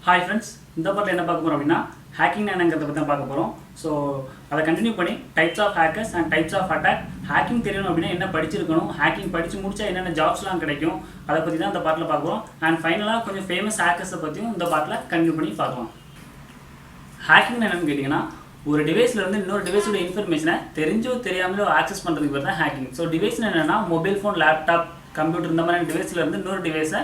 Hi friends, இந்த பாட்டில் என்ன பார்க்க போகிறோம் அப்படின்னா ஹேக்கிங் என்னங்கிறத பற்றி தான் பார்க்க போகிறோம். ஸோ அதை கண்டினியூ பண்ணி types of hackers and types of attack, hacking தெரியணும் அப்படின்னா என்ன படிச்சிருக்கணும், ஹேக்கிங் படித்து முடிச்சா என்னென்ன ஜாப்ஸ்லாம் கிடைக்கும், அதை பற்றி தான் இந்த பாட்டில் பார்க்குறோம். அண்ட் ஃபைனலாக கொஞ்சம் ஃபேமஸ் ஹேக்கர்ஸை பற்றியும் இந்த பாட்டில் கண்டினியூ பண்ணி பார்க்கலாம். ஹேக்கிங் என்னென்னு கேட்டிங்கன்னா, ஒரு டிவைஸ்லேருந்து இன்னொரு டிவைஸோட இன்ஃபர்மேஷனை தெரிஞ்சோ தெரியாமலோ ஆக்சஸ் பண்ணுறதுக்கு பேர் தான் ஹேக்கிங். ஸோ டிவைஸ் என்னென்னா மொபைல் ஃபோன், லேப்டாப், கம்ப்யூட்டர் இந்த மாதிரி டிவைஸ்லேருந்து இன்னொரு டிவைஸை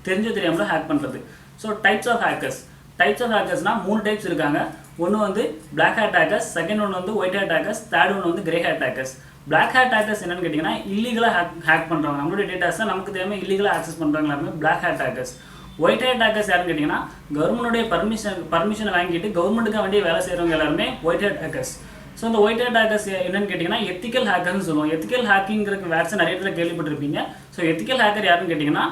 தெரிஞ்சோ தெரியாமலோ ஹேக் பண்ணுறது. ஸோ டைப்ஸ் ஆஃப் ஹேக்கர்ஸ்னால் 3 டைப்ஸ் இருக்காங்க. ஒன்று வந்து பிளாக் ஹேட் ஹேக்கர்ஸ், செகண்ட் ஒன்று வந்து ஒயிட் ஹேட் ஹேக்கர்ஸ், தேர்ட் ஒன்று வந்து grey hat hackers. Black hat hackers என்னன்னு கேட்டிங்கன்னா, இல்லீகலாக ஹேக் பண்ணுறவங்க, நம்மளுடைய டேட்டாஸை நமக்கு தெரியாமல் இல்லீகலாக ஆக்சஸ் பண்ணுறவங்க எல்லாமே black hat hackers. White hat hackers யாருன்னு கேட்டிங்கன்னா, கவர்மெண்ட்டுடைய பர்மிஷன் வாங்கிட்டு கவர்மெண்ட்டுக்கு வேண்டிய வேலை செய்கிறவங்க எல்லாருமே ஒயிட் ஹேட் ஹேக்கர்ஸ். ஸோ இந்த ஒயிட் ஹேட் ஹேக்கர்ஸ் என்னன்னு கேட்டிங்கன்னா, எத்திக்கல் ஹேக்கர்னு சொல்லுவோம். எத்திக்கல் ஹேக்கிங்கிறதுக்கு வேர்ட்ஸ் நிறைய இடத்துல கேள்விப்பட்டிருப்பீங்க. ஸோ எத்திக்கல் ஹேக்கர் யாருன்னு கேட்டிங்கன்னா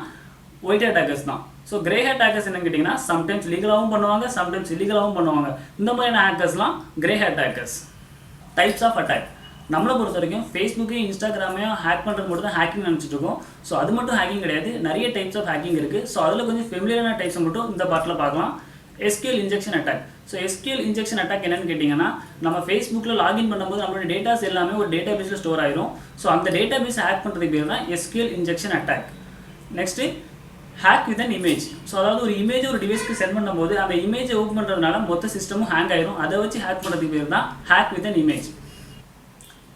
ஒயிட் ஹேட் ஹேக்கர்ஸ் தான். ஸோ கிரே ஹேட் ஹேக்கர்ஸ் என்னன்னு கேட்டிங்கன்னா, சம்டைம்ஸ் லீகலாகவும் பண்ணுவாங்க, சம்டைம்ஸ் இல்லீகலாகவும் பண்ணுவாங்க. இந்த மாதிரியான ஹேக்கர்ஸ்லாம் grey hat hackers. Types of attack நம்மளை பொறுத்த வரைக்கும் ஃபேஸ்புக்கையும் இன்ஸ்டாகிராமையும் ஹேக் பண்ணுறது மட்டும் தான் ஹேக்கிங் நினச்சிட்டு இருக்கோம். ஸோ அது மட்டும் ஹேக்கிங் கிடையாது, நிறைய டைப்ஸ் ஆஃப் ஹேக்கிங் இருக்குது. ஸோ அதில் கொஞ்சம் ஃபெமிலியரான டைப்ஸை மட்டும் இந்த பாட்டில் பார்க்கலாம். SQL injection attack. So SQL injection attack என்னன்னு கேட்டிங்கன்னா, நம்ம ஃபேஸ்புக்கில் லாகின் பண்ணும்போது நம்மளோட டேட்டாஸ் எல்லாமே ஒரு டேட்டா பேஸில் ஸ்டோர் ஆயிரும். ஸோ அந்த டேட்டா பேஸ் ஹேக் பண்ணுறதுக்கு பேர் தான் SQL injection attack. Next hack with an image. So அதாவது ஒரு இமேஜ் ஒரு டிவைஸ்க்கு சென்ட் பண்ணும்போது அந்த இமேஜை ஓப்பன் பண்ணுறதுனால மொத்த சிஸ்டமும் ஹேங் ஆயிரும். அதை வச்சு ஹேக் பண்ணுறதுக்கு பேர் தான் hack with an image.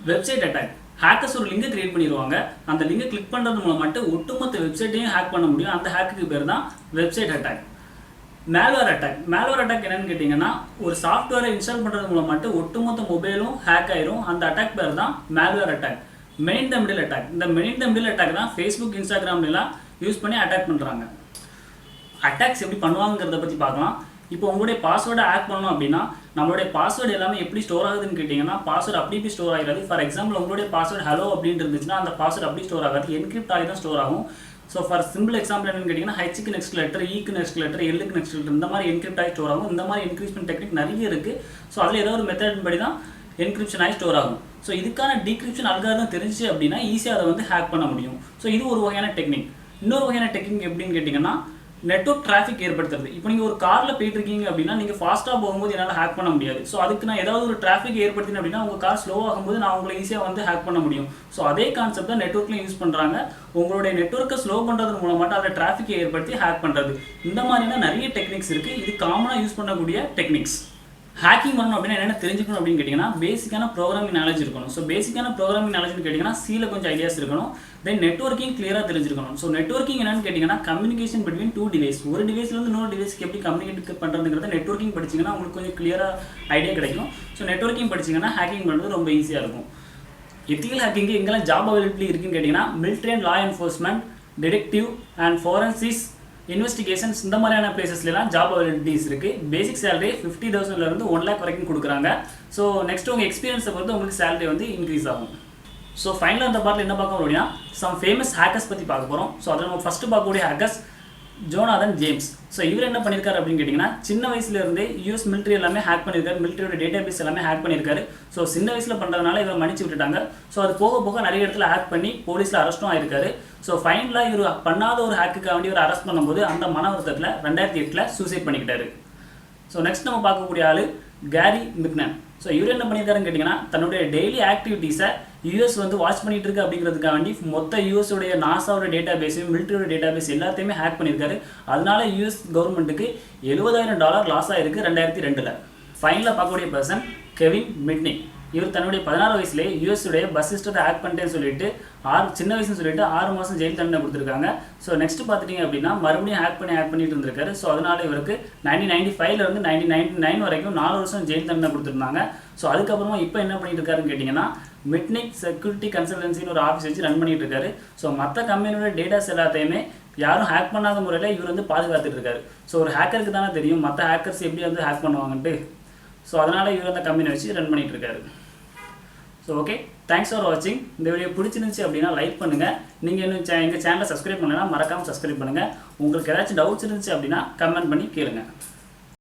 Website attack. Hackers ஒரு லிங்கை கிரியேட் பண்ணிடுவாங்க. அந்த லிங்கை கிளிக் பண்ணுறது மூலம் மட்டும் ஒட்டுமொத்த வெப்சைட்டையும் ஹேக் பண்ண முடியும். அந்த ஹேக்குக்கு பேர் தான் website attack. Malware attack. Malware attack என்னன்னு கேட்டிங்கன்னா, ஒரு சாஃப்ட்வேரை இன்ஸ்டால் பண்ணுறது மூலம் மட்டும் ஒட்டுமொத்த மொபைலும் ஹேக் ஆயிரும். அந்த அட்டாக் பேர் தான் மேல்வேர் அட்டாக். மெயின் த மிடில் அட்டாக். இந்த மெயின் த மிடில் அட்டாக் தான் ஃபேஸ்புக், இன்ஸ்டாகிராம்லாம் யூஸ் பண்ணி அட்டாக் பண்ணுறாங்க. அட்டாக்ஸ் எப்படி பண்ணுவாங்கிறத பற்றி பார்க்கலாம். இப்போ உங்களுடைய பாஸ்வேர்டை ஹேக் பண்ணணும் அப்படின்னா, நம்மளுடைய பாஸ்வேர்டு எல்லாமே எப்படி ஸ்டோர் ஆகுதுன்னு கேட்டிங்கன்னா, பாஸ்வேர்டு அப்படி ஸ்டோர் ஆகாது. ஃபார் எக்ஸாம்பிள் உங்களுடைய பாஸ்வேர்டு ஹலோ அப்படின்னு இருந்துச்சுன்னா, அந்த பாஸ்வேர்டு அப்படி ஸ்டோர் ஆகாது, என்கிரிப்ட் ஆகி தான் ஸ்டோர் ஆகும். ஸோ ஃபார் சிம்பிள் எக்ஸாம்பிள் என்னன்னு கேட்டிங்கன்னா, ஹெச்சுக்கு நெக்ஸ்ட் லெட்டர், ஈக்கு நெக்ஸ்ட் லெட்டர், எல்லுக்கு நெக்ஸ்ட் லெட்டர், இந்த மாதிரி என்கிரிப்ட் ஆகி ஸ்டோர் ஆகும். இந்த மாதிரி என்கிரிப்ஷன் டெக்னிக் நிறைய இருக்குது. ஸோ அதில் ஏதோ ஒரு மெத்தட் படி தான் என்கிரிப்ஷன் ஆகி ஸ்டோர் ஆகும். ஸோ இதுக்கான டீக்ரிப்ஷன் அல்காரிதம் தெரிஞ்சு அப்படின்னா ஈஸியாக அதை வந்து ஹேக் பண்ண முடியும். ஸோ இது ஒரு வகையான டெக்னிக். இன்னொரு வகையான டெக்னிக் எப்படின்னு கேட்டிங்கன்னா, நெட்வொர்க் டிராஃபிக் ஏற்படுத்துறது. இப்போ நீங்கள் ஒரு காரில் போயிட்டு இருக்கீங்க அப்படின்னா, நீங்கள் ஃபாஸ்ட்டாக போகும்போது என்னால் ஹேக் பண்ண முடியாது. ஸோ அதுக்கு நான் ஏதாவது ஒரு டிராஃபிக் ஏற்படுத்தினேன் அப்படின்னா, உங்கள் கார் ஸ்லோ ஆகும்போது நான் உங்களை ஈஸியாக வந்து ஹேக் பண்ண முடியும். ஸோ அதே கான்செப்ட் தான் நெட்வொர்க்லையும் யூஸ் பண்ணுறாங்க. உங்களுடைய நெட்வொர்க்கை ஸ்லோ பண்ணுறது மூலமாக அதை டிராஃபிக்கை ஏற்படுத்தி ஹேக் பண்ணுறது. இந்த மாதிரியான நிறைய டெக்னிக்ஸ் இருக்குது. இது காமனாக யூஸ் பண்ணக்கூடிய டெக்னிக்ஸ். ஹேக்கிங் பண்ணணும் அப்படின்னா என்னென்ன தெரிஞ்சுக்கணும் அப்படின்னு கேட்டிங்கன்னா, பேசிக்கான ப்ரோக்ராமிங் நாலேஜ் இருக்கணும். ஸோ பேசிக்கான ப்ரோக்ராமிங் நாலேஜ்னு கேட்டிங்கன்னா, சியில் கொஞ்சம் ஐடியாஸ் இருக்கணும். தென் நெட்வொர்க்கிங் கிளியராக தெரிஞ்சிருக்கணும். ஸோ நெட்வொர்க்கிங் என்னன்னு கேட்டிங்கன்னா, கம்யூனிகேஷன் பிட்வீன் 2 டிவைஸ். ஒரு டிவைஸ்லேருந்து இன்னொரு டிவைஸ்க்கு எப்படி கம்யூனிகேட் பண்ணுறதுங்கிறத நெட்வொர்க்கிங் படிச்சிங்கன்னா உங்களுக்கு கொஞ்சம் கிளியராக ஐடியா கிடைக்கும். ஸோ நெட்வொர்க்கிங் படிச்சிங்கன்னா ஹேக்கிங் பண்ணுறது ரொம்ப ஈஸியாக இருக்கும். எத்திக்கல் ஹேக்கிங் எங்கெல்லாம் ஜாப் அவைலபிலிட்டி இருக்குன்னு கேட்டிங்கன்னா, military and law enforcement, detective and forensics, investigations, இந்த மாதிரியான பிளேசஸ்லாம் ஜாப் அவைலபிலிட்டிஸ் இருக்குது. பேசிக் சேலரி 50,000 1 lakh வரைக்கும் கொடுக்குறாங்க. ஸோ நெக்ஸ்ட் உங்கள் எக்ஸ்பீரியன்ஸை பொறுத்து உங்களுக்கு சேலரி வந்து இன்க்ரீஸ் ஆகும். ஸோ ஃபைனலாக அந்த பார்ட்டில் என்ன பார்க்க போகிறோம் அப்படின்னா, சம் ஃபேமஸ் ஹேக்கர்ஸ் பற்றி பார்க்க போகிறோம். ஸோ அதில் நம்ம ஃபஸ்ட்டு பார்க்கக்கூடிய ஹேக்கர்ஸ் ஜோனாதன் ஜேம்ஸ். ஸோ இவர் என்ன பண்ணியிருக்காரு அப்படின்னு கேட்டிங்கன்னா, சின்ன வயசுலேருந்தே US மிலிட்ரி எல்லாமே ஹேக் பண்ணியிருக்காரு. மிலிட்ரியோட டேட்டா பேஸ் எல்லாமே ஹேக் பண்ணியிருக்காரு. ஸோ சின்ன வயசில் பண்ணுறதுனால இவர் மன்னிச்சு விட்டுட்டாங்க. ஸோ அது போக போக நிறைய இடத்துல ஹேக் பண்ணி போலீஸில் அரெஸ்ட்டும் ஆயிருக்காரு. ஸோ ஃபைனலாக இவர் பண்ணாத ஒரு ஹேக்குக்காக வேண்டி இவர் அரெஸ்ட் பண்ணும்போது அந்த மன வருத்தத்தில் 2008 சூசைட் பண்ணிக்கிட்டாரு. ஸோ நெக்ஸ்ட் நம்ம பார்க்கக்கூடிய ஆள் கேரி மிக்னன். ஸோ இவர் என்ன பண்ணியிருக்காருன்னு கேட்டிங்கன்னா, தன்னுடைய டெய்லி ஆக்டிவிட்டீஸை US வந்து வாட்ச் பண்ணிட்டு இருக்கு அப்படிங்கிறதுக்காக வேண்டி மொத்த US உடைய நாசாவோட டேட்டா பேஸையும் மிலிட்ரியோட டேட்டா பேஸ் எல்லாத்தையுமே ஹேக் பண்ணியிருக்காரு. அதனால US கவர்மெண்ட்டுக்கு $70,000 லாஸ் ஆயிருக்கு 2002. ஃபைனலாக பார்க்கக்கூடிய பர்சன் கெவின் மிட்னிக். இவர் தன்னுடைய 16 வயசுலேயே US உடைய பஸ் சிஸ்டத்தை ஹேக் பண்ணிட்டேன்னு சொல்லிட்டு சின்ன வயசுன்னு சொல்லிட்டு 6 மாதம் ஜெயில் தண்டனை கொடுத்துருக்காங்க. ஸோ நெக்ஸ்ட் பார்த்துட்டிங்க அப்படின்னா மறுபடியும் ஹேக் பண்ணிட்டு இருந்திருக்காரு. ஸோ அதனால இவருக்கு 1995 1999 வரைக்கும் 4 வருஷம் ஜெயில் தண்டனை கொடுத்துருந்தாங்க. ஸோ அதுக்கப்புறமா இப்போ என்ன பண்ணிட்டு இருக்காருன்னு கேட்டிங்கன்னா, மிட்னிக் செக்யூரிட்டி கன்சல்டன்சின்னு ஒரு ஆஃபீஸ் வச்சு ரன் பண்ணிட்டு இருக்காரு. ஸோ மற்ற கம்பெனியோட டேட்டாஸ் எல்லாத்தையுமே யாரும் ஹேக் பண்ணாத முறையில் இவர் வந்து பாதுகாத்துட்டு இருக்காரு. ஸோ ஒரு ஹேக்கருக்கு தானே தெரியும் மற்ற ஹேக்கர்ஸ் எப்படி வந்து ஹேக் பண்ணுவாங்கன்ட்டு. ஸோ அதனால் இவர் அந்த கம்பெனி வச்சு ரன் பண்ணிட்டு இருக்காரு. ஸோ ஓகே, தேங்க்ஸ் ஃபார் வாட்சிங். இந்த வீடியோ பிடிச்சிருந்துச்சு அப்படின்னா லைக் பண்ணுங்கள். நீங்கள் இன்னும் எங்கள் சேனலை சப்ஸ்கிரைப் பண்ணலைன்னா மறக்காமல் சப்ஸ்கிரைப் பண்ணுங்கள். உங்களுக்கு ஏதாச்சும் டவுட்ஸ் இருந்துச்சு அப்படின்னா கமெண்ட் பண்ணி கேளுங்க.